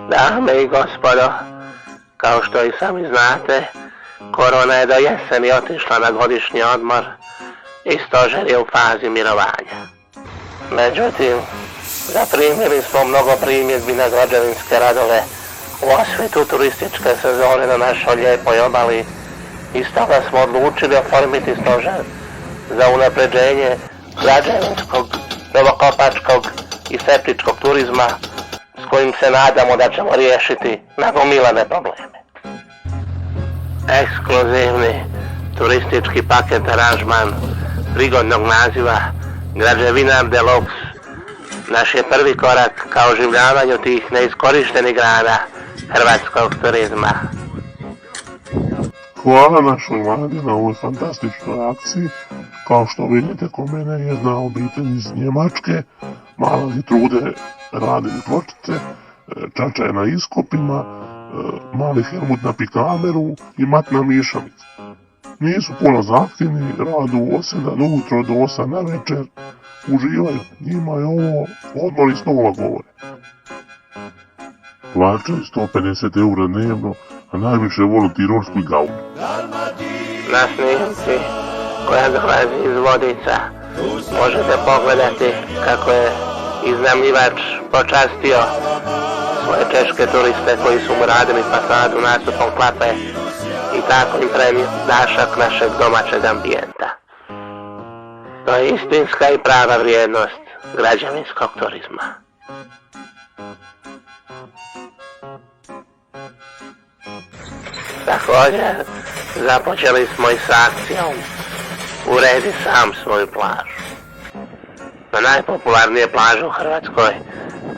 Dame i gospodo, kao što i sami znate, korona je do jeseni otišla na godišnji odmor i stožer je u fazi mirovanja. Međutim, zaprimili smo mnogo primjedbi na građevinske radove u osvetu turističke sezone na našoj lijepoj obali i stoga smo odlučili oformiti stožer za unapređenje građevinskog, novokopačkog i septičkog turizma s kojim se nadamo da ćemo riješiti nagomilane probleme. Ekskluzivni turistički paket aranžman prigodnog naziva Građevinar Deluxe naš je prvi korak ka oživljavanju tih neiskorištenih grana hrvatskog turizma. Hvala našoj vladi na ovoj fantastičnoj akciji. Kao što vidite, ko mene je jedna obitelj iz Njemačke, mali trude radili pločice, čača je na iskopima, mali Helmut na pikameru i matna mišalica. Nisu puno zahtjevni, radu u 7 ujutro do 8 na večer, uživaju, njima je ovo odmor iz stola govore. Plaćaju 150 eura dnevno, a najviše vole tirorsku gaunu. Na snimci koja dolazi iz Vodica možete pogledati kako je iznajmljivač počastio svoje češke turiste koji su mu radili fasadu nastupom klape i tako im prenio dašak našeg domaćeg ambijenta. To je istinska i prava vrijednost građevinskog turizma. Također, započeli smo i s akcijom Uredi sam svoju plažu. Na najpopularnije plaže u Hrvatskoj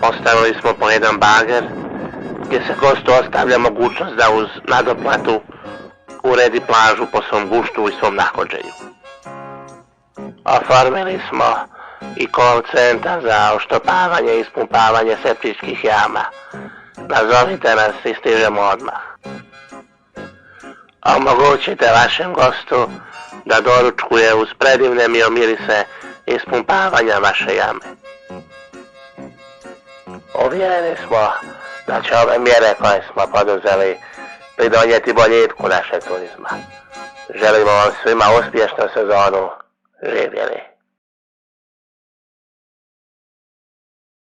postavili smo po jedan bager gdje se gostu ostavlja mogućnost da uz nadoplatu uredi plažu po svom guštu i svom nahođenju. Oformili smo i call centar za oštopavanje i ispumpavanje septičkih jama. Nazovite nas i stižemo odmah. Omogućite vašem gostu da doručkuje uz predivne mirise ispumpavanja vaše jame. Uvjereni smo da će ove mjere koje smo poduzeli pridonijeti boljitku našeg turizma. Želimo vam svima uspješnu sezonu. Živjeli!